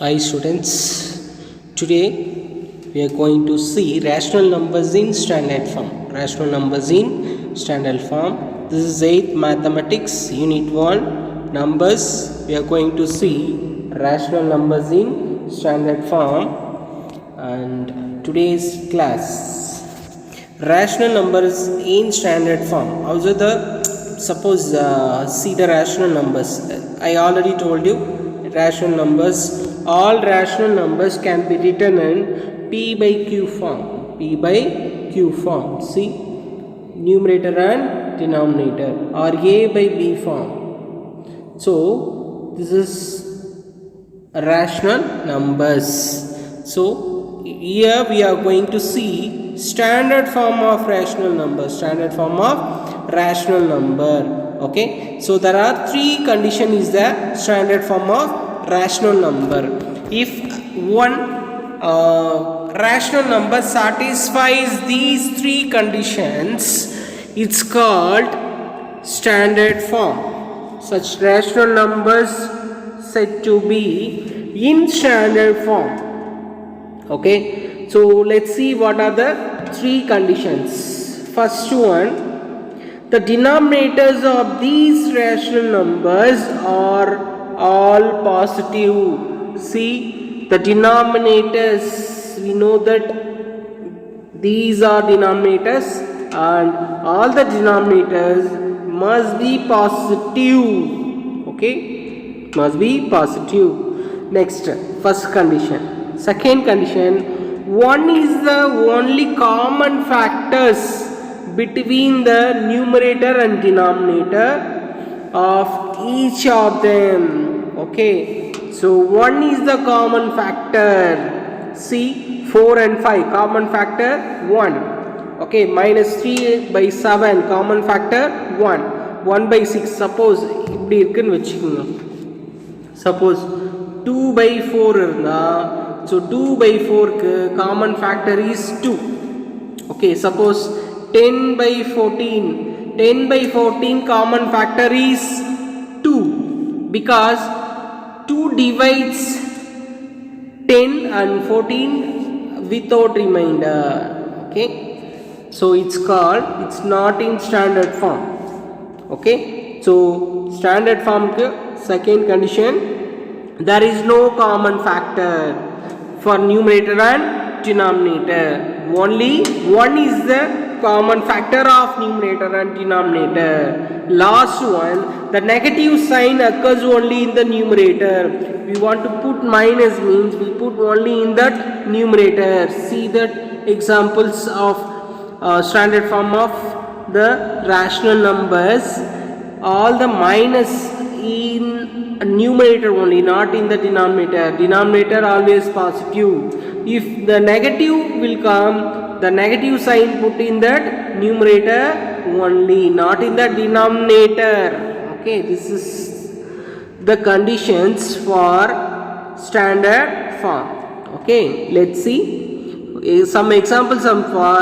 Hi students, today we are going to see rational numbers in standard form. Rational numbers in standard form. This is 8th mathematics unit 1 numbers. We are going to see rational numbers in standard form and today's class rational numbers in standard form. Also suppose see the rational numbers. I already told you rational numbers. All rational numbers can be written in P by Q form. P by Q form. See, numerator and denominator, or A by B form. So this is rational numbers. So here we are going to see standard form of rational number. Standard form of rational number. Okay. So there are three conditions is the standard form of rational number. If one rational number satisfies these three conditions, it's called standard form. Such rational numbers said to be in standard form. Okay, so let's see what are the three conditions. First one, the denominators of these rational numbers are all positive. See, the denominators, we know that these are denominators and all the denominators must be positive. Okay, must be positive. Next, first condition. Second condition, one is the only common factors between the numerator and denominator of each of them. Okay, so 1 is the common factor. See, 4 and 5 common factor 1. Okay, minus 3 by 7 common factor 1. 1 by 6. Suppose இப்படி இருக்குன்னு வெச்சுக்கோங்க. Suppose 2 by 4 இருந்தா, so 2 by 4 க்கு common factor is 2. Okay, suppose 10 by 14. 10 by 14 common factor is 2 because 2 divides 10 and 14 without remainder. Okay, so it's not in standard form. Okay, so standard form second condition, there is no common factor for numerator and denominator. Only one is the common factor of numerator and denominator. Last one, the negative sign occurs only in the numerator. We want to put minus, means we put only in that numerator. See that examples of standard form of the rational numbers. All the minus in numerator only, not in the denominator. Denominator always positive. If the negative will come, the negative sign put in that numerator only, not in the denominator. Okay, this is the conditions for standard form. Okay, let's see some examples for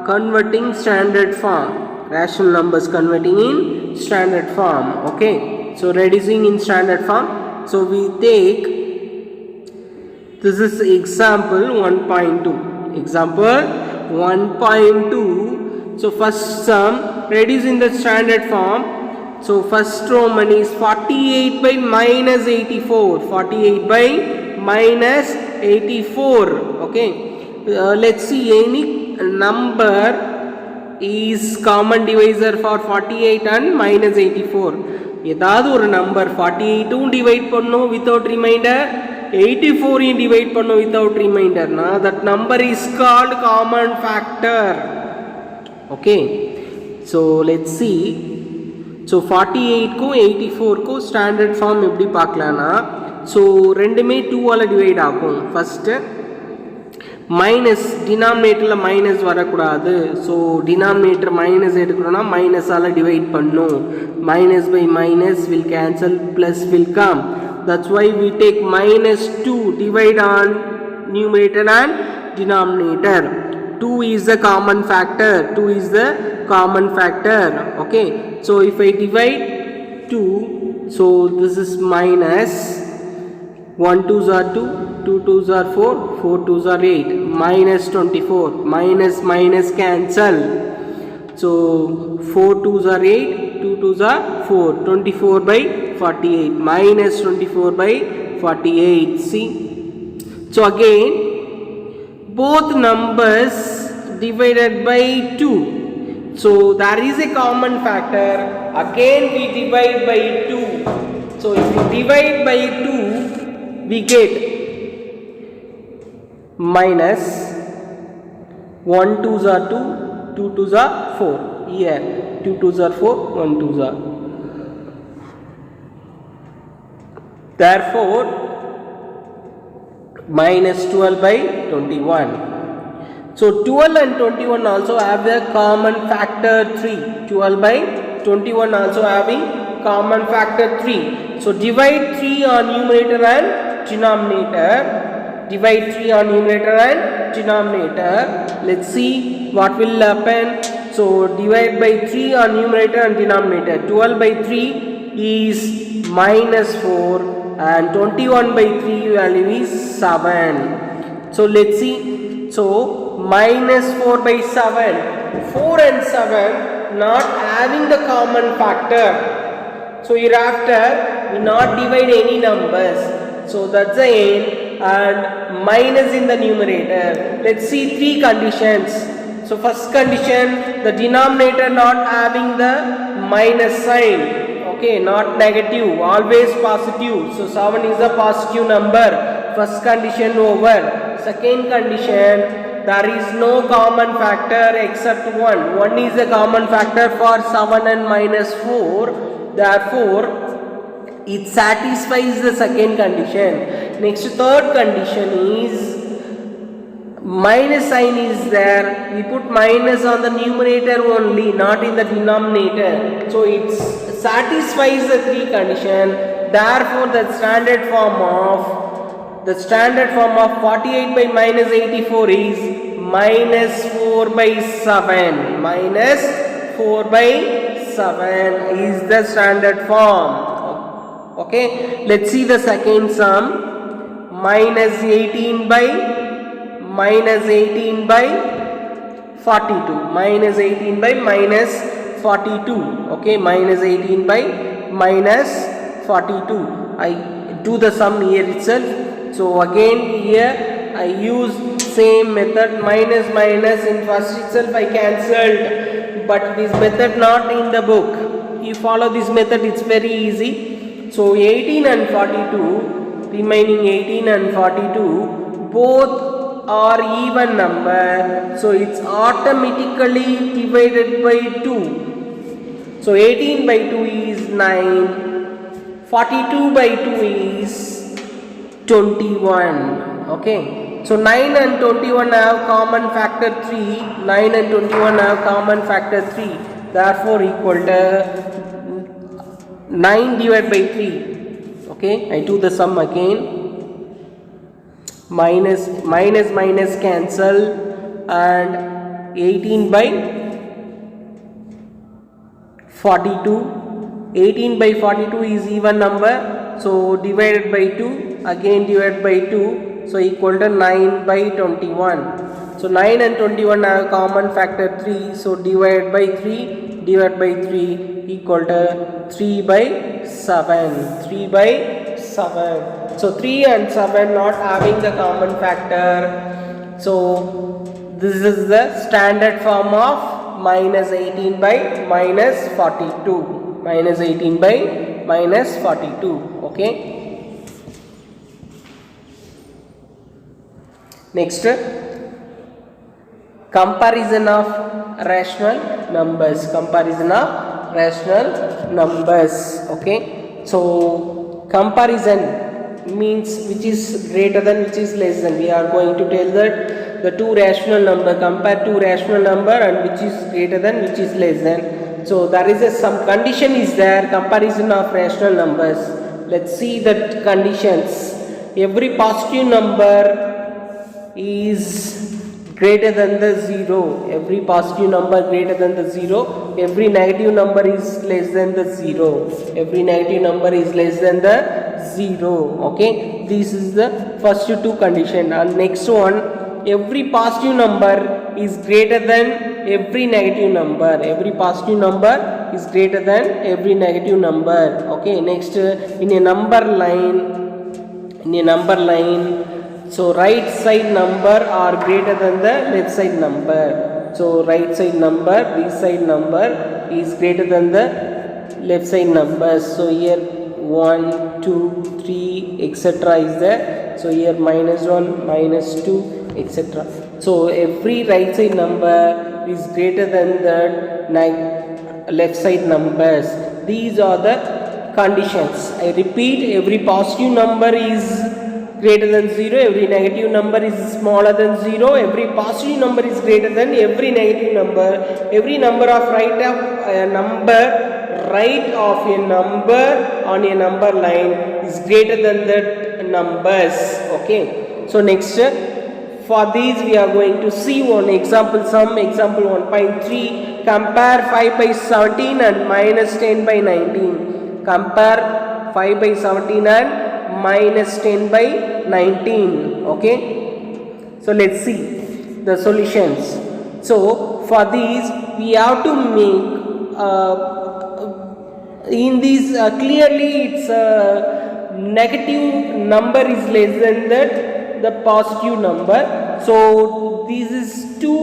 converting standard form. Rational numbers converting in standard form. Okay, so reducing in standard form. So we take, this is example 1.2. Example 1.2. So first sum, reduce in the standard form. So first Roman is 48 by minus 84. 48 by minus 84. Okay, let's see any number is common divisor for 48 and minus 84. ஏதாவது ஒரு number 48 divide பண்ணும் without remainder, 84 divide பண்ணோம் without remainder na, that number is called common factor. Okay, so let's see. So 48 ko 84 ko standard form எப்படி பார்க்கலாம்னா, so ரெண்டுமே 2 ஆல divide ஆகும். First minus, டினாமினேட்டர்ல minus வரக்கூடாது. So denominator minus எடுக்கணும்னா minus ஆல divide பண்ணும். Minus by minus will cancel, plus will come. That's why we take minus 2 divide on numerator and denominator. 2 is the common factor. 2 is the common factor. Okay, so if I divide 2, so this is minus 1 2s are 2, 2 2s are 4, 4 2s are 8, minus 24, minus cancel. So 4 2s are 8, 2 2s are 4, 24 by 48, minus 24 by 48. See, so again both numbers divided by 2. So there is a common factor. Again we divide by 2. So if we divide by 2, we get minus 1 2s are 2, 2 2s are 4. Here 2 2s are 4, 1 2s are. Therefore minus 12 by 21. So 12 and 21 also have a common factor 3. 12 by 21 also having common factor 3. So divide 3 on numerator and denominator. Divide 3 on numerator and denominator. Let's see what will happen. So divide by 3 on numerator and denominator. 12 by 3 is minus 4 and 21 by 3 value is 7. So let's see. So minus 4 by 7. 4 and 7 not having the common factor. So hereafter we not divide any numbers. So that's the end, and minus in the numerator. Let's see 3 conditions. So first condition, the denominator not having the minus sign. Okay, not negative, always positive. So 7 is a positive number. First condition over. Second condition, there is no common factor except 1. 1 is a common factor for 7 and minus 4. Therefore, it satisfies the second condition. Next, third condition is minus sign is there. We put minus on the numerator only, not in the denominator. So it satisfies the 3 condition. Therefore, the standard form of 48 by minus 84 is minus 4 by 7. Minus 4 by 7 is the standard form. Okay, let's see the second sum. Minus 18 by 42. Minus 18 by minus 42. Okay, minus 18 by minus 42. I do the sum here itself. So again here I use same method, minus in first itself I cancelled, but this method not in the book. You follow this method, it's very easy. So 18 and 42, remaining 18 and 42, both are even number. So it's automatically divided by 2. So 18 by 2 is 9, 42 by 2 is 21. Okay, so 9 and 21 have common factor 3. 9 and 21 have common factor 3. Therefore equal to 9 divided by 3. Okay, I do the sum again. Minus cancel, and 18 by 42. 18 by 42 is even number. So divided by 2, again divided by 2, so equal to 9 by 21. So 9 and 21 have common factor 3, so divided by 3 equal to 3 by 7. 3 by 7. So 3 and 7 not having the common factor. So this is the standard form of minus 18 by minus 42. Minus 18 by minus 42. Okay. Next, comparison of rational numbers. Comparison of rational numbers. Okay. So comparison means which is greater than, which is less than. We are going to tell that the two rational number, compare two rational number and which is greater than, which is less than. So there is some condition is there, comparison of rational numbers. Let's see the conditions. Every positive number is greater than the 0. Every positive number greater than the 0. Every negative number is less than the 0. Every negative number is less than the 0. Okay, this is the first two condition. And next one, every positive number is greater than every negative number. Every positive number is greater than every negative number. Okay, next, in a number line, so right side number are greater than the left side number. So right side number, this side number is greater than the left side numbers. So here 1, 2, 3, etc. is there. So here -1, -2, etc. So every right side number is greater than the left side numbers. These are the conditions. I repeat, every positive number is greater than 0, every negative number is smaller than 0, every positive number is greater than every negative number, every number of right of a number on a number line is greater than the numbers. Okay, so next, for these we are going to see one example sum. Example 1.3, compare 5 by 17 and minus 10 by 19. Compare 5 by 17 and minus 10 by 19. Okay, so let's see the solutions. So for these we have to make in these clearly it's negative number is less than the positive number. So this is two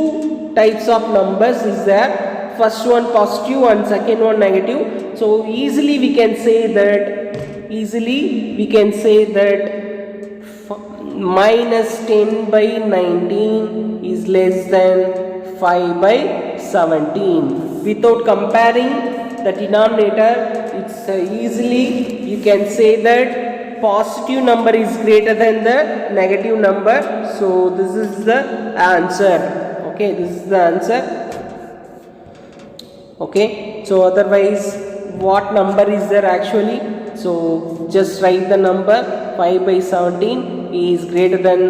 types of numbers is there. First one positive and second one negative. So easily we can say that minus 10 by 19 is less than 5 by 17. Without comparing the denominator, it's easily you can say that positive number is greater than the negative number. So this is the answer. Okay, this is the answer. Okay, so otherwise what number is there actually? So just write the number. 5 by 17 is greater than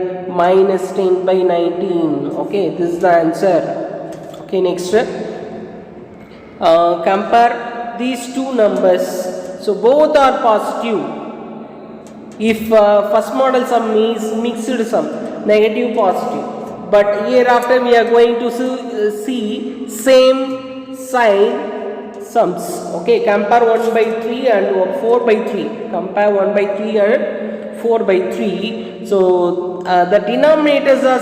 minus 10 by 19. Okay, this is the answer. Okay, next, compare these two numbers. So both are positive. If first model sum is mixed sum, negative positive, but hereafter we are going to see same sign sums. Okay, compare 1 by 3 and 4 by 3. Compare 1 by 3 and 4 by 3. So the denominators are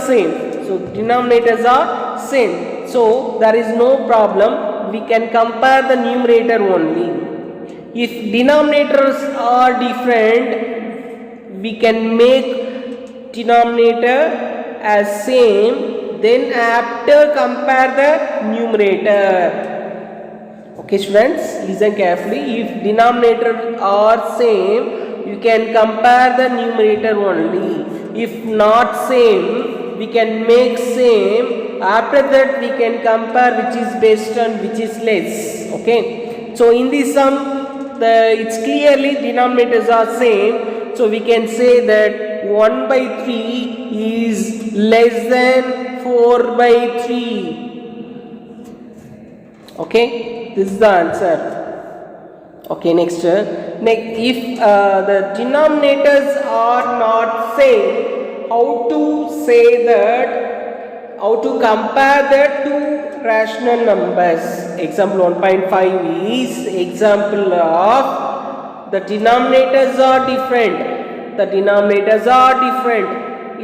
same. So there is no problem. We can compare the numerator only. If denominators are different, we can make denominator as same. Then after compare the numerator. Okay students, listen carefully. If denominators are same, you can compare the numerator only. If not same, we can make same. After that we can compare which is best and which is less. Okay, so in this sum it's clearly denominators are same. So we can say that 1 by 3 is less than 4 by 3. Okay, this is the answer. Okay, next, if the denominators are not same, how to say that, how to compare the two rational numbers? Example 1.5 is example of the denominators are different.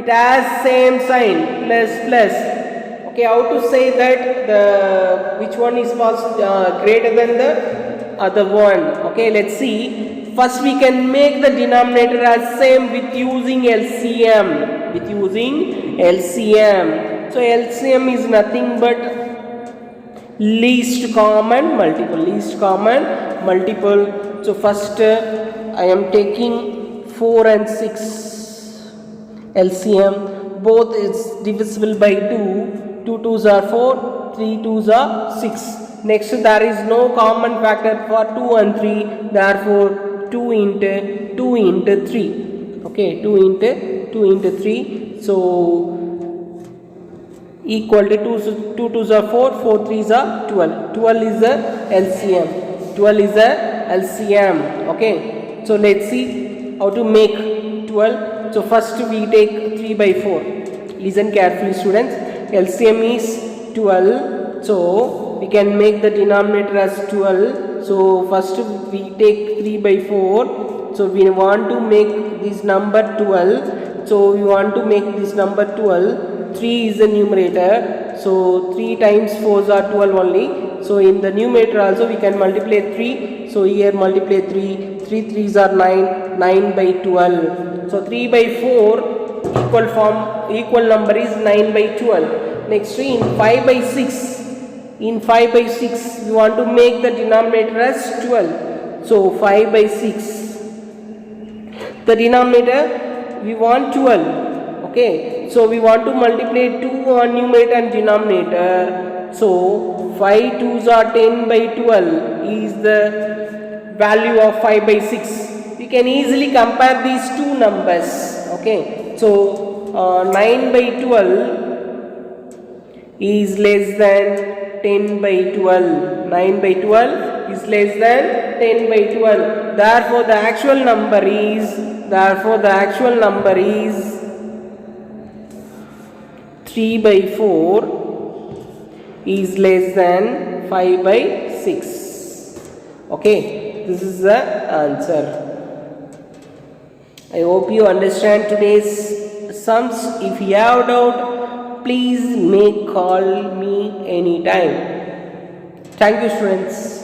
It has same sign, plus. Okay, how to say that which one is greater than the other one? Okay, let's see. First we can make the denominator as same with using LCM. So LCM is nothing but least common multiple. So first I am taking 4 and 6 LCM. Both is divisible by 2. 2 2s are 4, 3 2s are 6. Next, there is no common factor for 2 and 3. Therefore 2 into 3. Okay, 2 into 3. So equal to 2 2s are 4, 4 3s are 12. 12 is the LCM. 12 is the LCM. Okay, so let's see how to make 12. So first we take 3 by 4. Listen carefully, students. LCM is 12, so we can make the denominator as 12. So first we take 3 by 4. So we want to make this number 12. So we want to make this number 12. 3 is the numerator, so 3 times 4 are 12 only. So in the numerator also we can multiply 3. So here multiply 3. 3 3s are 9. 9 by 12. So 3 by 4 equal number is 9 by 12. Next in 5 by 6. In 5 by 6 we want to make the denominator as 12. So 5 by 6. The denominator we want 12. Okay, so we want to multiply 2 on numerator and denominator. So 5 2s are 10 by 12 is the value of 5 by 6. We can easily compare these two numbers. Okay, so 9 by 12 is less than 10 by 12. 9 by 12 is less than 10 by 12. Therefore the actual number is 3 by 4 is less than 5 by 6. Okay, this is the answer. I hope you understand today's sums. If you have doubt, please call me anytime. Thank you, students.